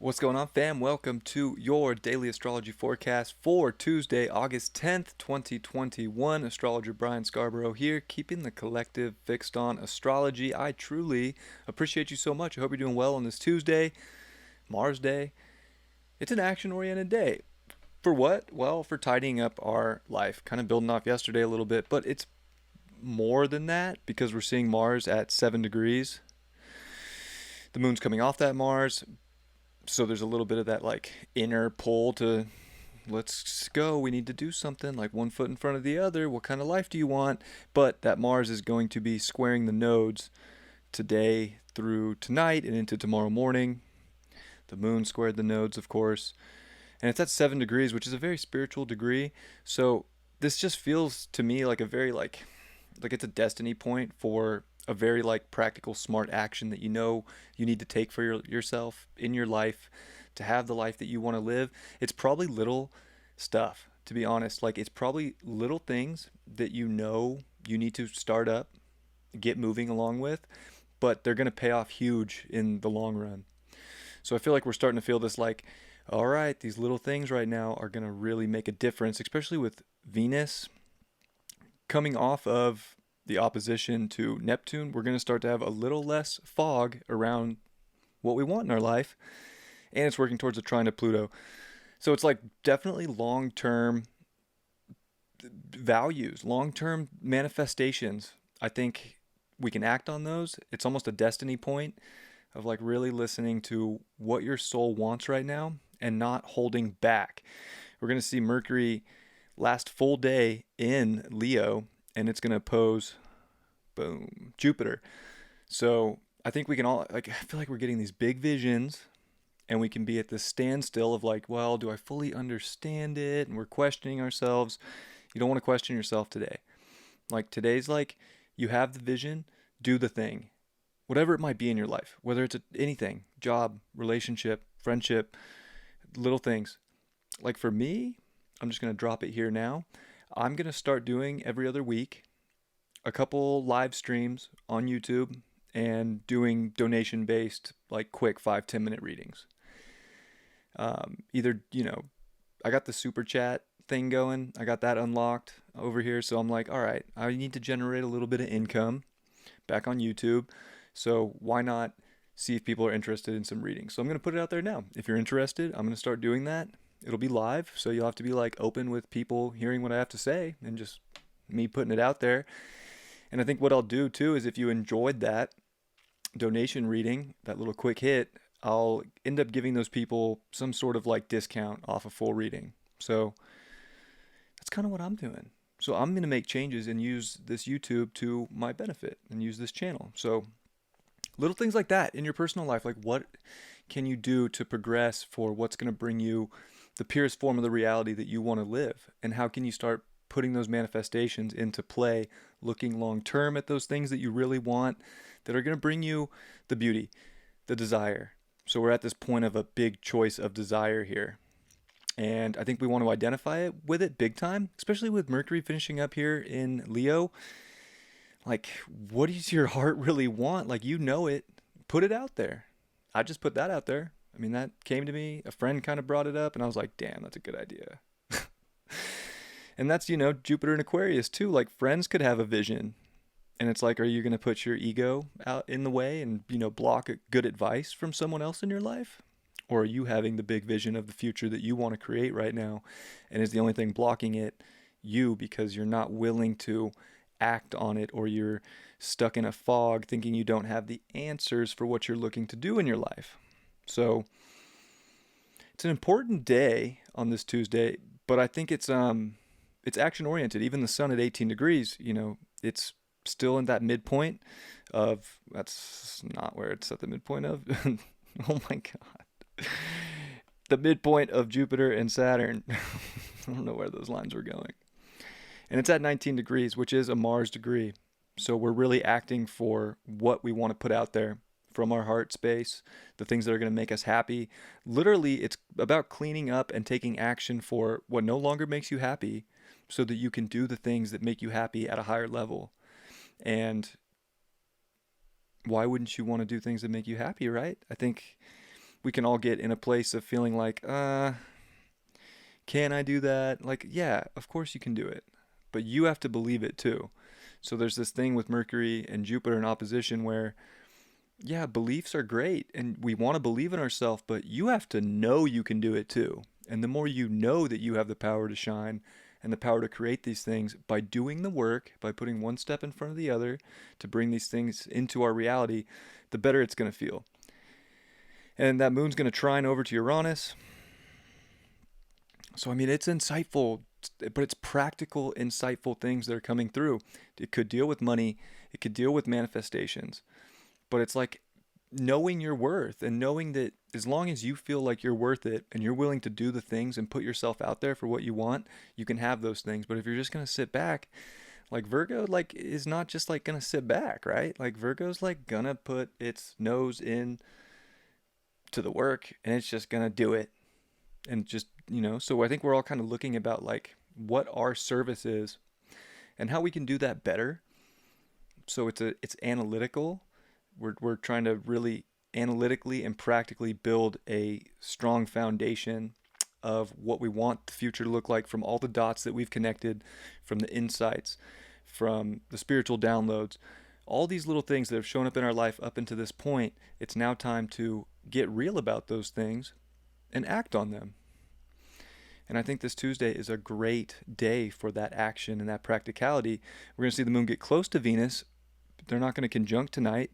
What's going on, fam? Welcome to your daily astrology forecast for Tuesday, August 10th, 2021. Astrologer Brian Scarborough here, keeping the collective fixed on astrology. I truly appreciate you so much. I hope you're doing well on this Tuesday, Mars Day. It's an action oriented day. For what? Well, for tidying up our life, kind of building off yesterday a little bit, but it's more than that because we're seeing Mars at 7 degrees. The moon's coming off that Mars, so there's a little bit of that like inner pull to let's go, we need to do something, like one foot in front of the other. What kind of life do you want? But that Mars is going to be squaring the nodes today through tonight and into tomorrow morning. The moon squared the nodes, of course, and it's at 7 degrees, which is a very spiritual degree. So this just feels to me like a very like it's a destiny point for a very like practical smart action that you know you need to take for yourself in your life to have the life that you want to live. It's probably little stuff, to be honest. Like it's probably little things that you know you need to start up, get moving along with, but they're going to pay off huge in the long run. So I feel like we're starting to feel this like, all right, these little things right now are going to really make a difference, especially with Venus coming off of the opposition to Neptune. We're going to start to have a little less fog around what we want in our life, and it's working towards a trine to Pluto. So it's like definitely long term values, long term manifestations. I think we can act on those. It's almost a destiny point of like really listening to what your soul wants right now and not holding back. We're going to see Mercury last full day in Leo, and it's going to oppose, boom, Jupiter. So I think we can all, like, I feel like we're getting these big visions and we can be at this standstill of like, well, do I fully understand it? And we're questioning ourselves. You don't want to question yourself today. Like today's like, you have the vision, do the thing. Whatever it might be in your life, whether it's anything, job, relationship, friendship, little things. Like for me, I'm just going to drop it here now. I'm going to start doing every other week a couple live streams on YouTube and doing donation based, like quick 5-10 minute readings. Either, I got the super chat thing going, I got that unlocked over here. So I'm like, all right, I need to generate a little bit of income back on YouTube. So why not see if people are interested in some readings? So I'm going to put it out there now. If you're interested, I'm going to start doing that. It'll be live, so you'll have to be like open with people hearing what I have to say and just me putting it out there. And I think what I'll do too is if you enjoyed that donation reading, that little quick hit, I'll end up giving those people some sort of like discount off a full reading. So that's kind of what I'm doing. So I'm going to make changes and use this YouTube to my benefit and use this channel. So little things like that in your personal life, like what can you do to progress for what's going to bring you the purest form of the reality that you want to live? And how can you start putting those manifestations into play, looking long term at those things that you really want that are going to bring you the beauty, the desire. So we're at this point of a big choice of desire here. And I think we want to identify it with it big time, especially with Mercury finishing up here in Leo. Like, what does your heart really want? Like, you know it. Put it out there. I just put that out there. I mean, that came to me. A friend kind of brought it up, and I was like, damn, that's a good idea. And that's, Jupiter and Aquarius too. Like, friends could have a vision. And it's like, are you going to put your ego out in the way and, block good advice from someone else in your life? Or are you having the big vision of the future that you want to create right now? And is the only thing blocking it you because you're not willing to act on it, or you're stuck in a fog thinking you don't have the answers for what you're looking to do in your life? So it's an important day on this Tuesday, but I think it's action oriented. Even the sun at 18 degrees, it's still in that midpoint of, that's not where it's at the midpoint of. Oh my God. The midpoint of Jupiter and Saturn. I don't know where those lines were going. And it's at 19 degrees, which is a Mars degree. So we're really acting for what we want to put out there from our heart space, the things that are going to make us happy. Literally, it's about cleaning up and taking action for what no longer makes you happy so that you can do the things that make you happy at a higher level. And why wouldn't you want to do things that make you happy, right? I think we can all get in a place of feeling like, can I do that? Like, yeah, of course you can do it, but you have to believe it too. So there's this thing with Mercury and Jupiter in opposition where, yeah, beliefs are great and we want to believe in ourselves, but you have to know you can do it too. And the more you know that you have the power to shine and the power to create these things by doing the work, by putting one step in front of the other to bring these things into our reality, the better it's going to feel. And that moon's going to trine over to Uranus. So, I mean, it's insightful, but it's practical, insightful things that are coming through. It could deal with money, it could deal with manifestations, but it's like knowing your worth and knowing that as long as you feel like you're worth it and you're willing to do the things and put yourself out there for what you want, you can have those things. But if you're just going to sit back, like Virgo, like is not just like going to sit back, right? Like Virgo's like going to put its nose in to the work and it's just going to do it. And just, so I think we're all kind of looking about like what our service is and how we can do that better. So it's analytical. We're trying to really analytically and practically build a strong foundation of what we want the future to look like from all the dots that we've connected, from the insights, from the spiritual downloads, all these little things that have shown up in our life up until this point. It's now time to get real about those things and act on them. And I think this Tuesday is a great day for that action and that practicality. We're going to see the moon get close to Venus. They're not going to conjunct tonight,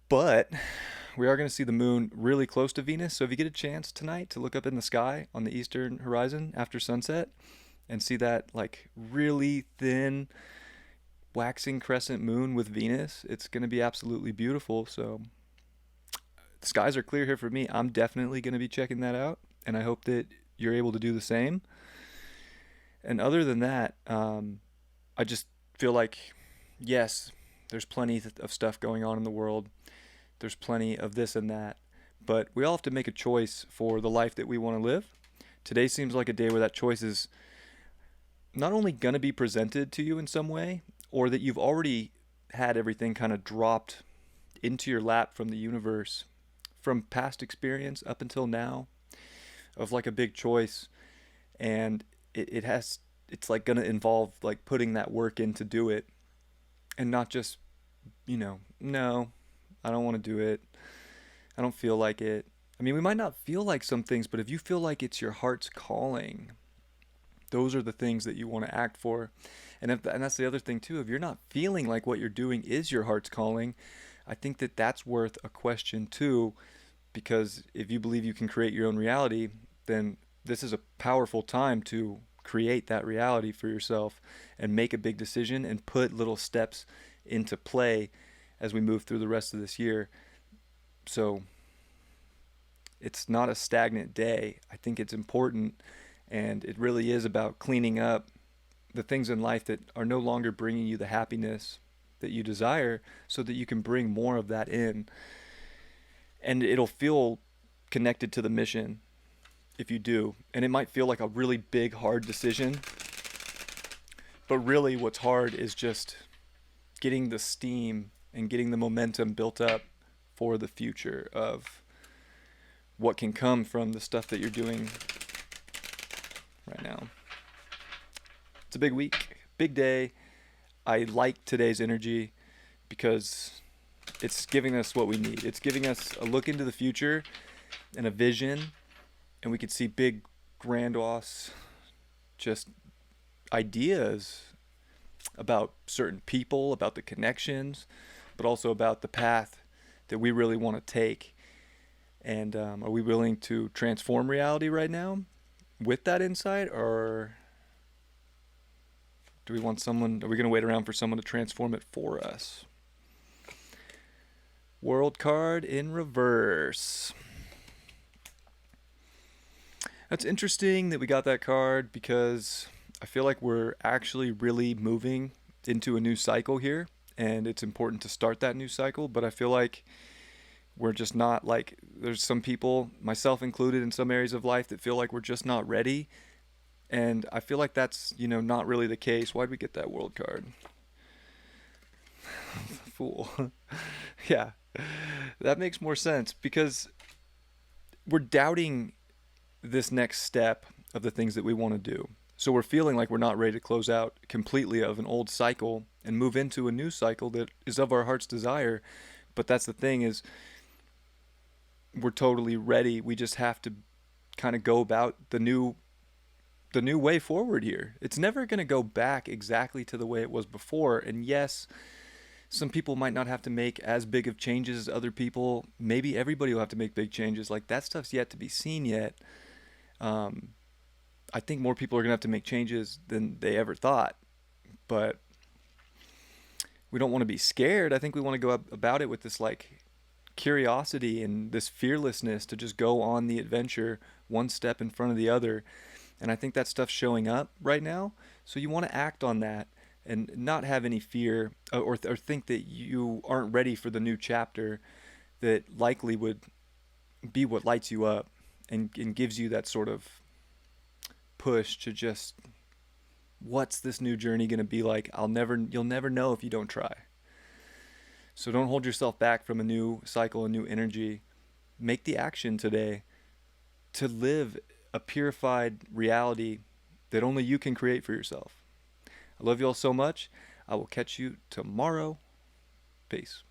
but we are going to see the moon really close to Venus. So if you get a chance tonight to look up in the sky on the eastern horizon after sunset and see that like really thin waxing crescent moon with Venus, it's going to be absolutely beautiful. So the skies are clear here for me. I'm definitely going to be checking that out, and I hope that you're able to do the same. And other than that, I just feel like, yes, there's plenty of stuff going on in the world. There's plenty of this and that, but we all have to make a choice for the life that we want to live. Today seems like a day where that choice is not only going to be presented to you in some way, or that you've already had everything kind of dropped into your lap from the universe, from past experience up until now, of like a big choice. And it's like going to involve like putting that work in to do it, and not just, no, I don't want to do it. I don't feel like it. I mean, we might not feel like some things, but if you feel like it's your heart's calling, those are the things that you want to act for. And that's the other thing too. If you're not feeling like what you're doing is your heart's calling, I think that that's worth a question too, because if you believe you can create your own reality, then this is a powerful time to create that reality for yourself and make a big decision and put little steps into play as we move through the rest of this year. So it's not a stagnant day. I think it's important, and it really is about cleaning up the things in life that are no longer bringing you the happiness that you desire, so that you can bring more of that in. And it'll feel connected to the mission if you do. And it might feel like a really big, hard decision, but really what's hard is just getting the steam and getting the momentum built up for the future of what can come from the stuff that you're doing right now. It's a big week, big day. I like today's energy because it's giving us what we need. It's giving us a look into the future and a vision, and we could see big, grandiose, just ideas about certain people, about the connections, but also about the path that we really want to take. And are we willing to transform reality right now with that insight, or are we going to wait around for someone to transform it for us? World card in reverse. That's interesting that we got that card, because I feel like we're actually really moving into a new cycle here, and it's important to start that new cycle, but I feel like we're just not, like, there's some people, myself included, in some areas of life that feel like we're just not ready, and I feel like that's, not really the case. Why'd we get that world card? Fool. Yeah, that makes more sense, because we're doubting this next step of the things that we want to do. So we're feeling like we're not ready to close out completely of an old cycle and move into a new cycle that is of our heart's desire. But that's the thing, is we're totally ready. We just have to kind of go about the new way forward here. It's never going to go back exactly to the way it was before. And yes, some people might not have to make as big of changes as other people. Maybe everybody will have to make big changes. Like, that stuff's yet to be seen yet. Um, I think more people are going to have to make changes than they ever thought. But we don't want to be scared. I think we want to go about it with this, like, curiosity and this fearlessness to just go on the adventure one step in front of the other. And I think that stuff's showing up right now. So you want to act on that and not have any fear, or think that you aren't ready for the new chapter that likely would be what lights you up and gives you that sort of push to just, what's this new journey going to be like? You'll never know if you don't try. So don't hold yourself back from a new cycle, a new energy. Make the action today to live a purified reality that only you can create for yourself. I love you all so much. I will catch you tomorrow. Peace.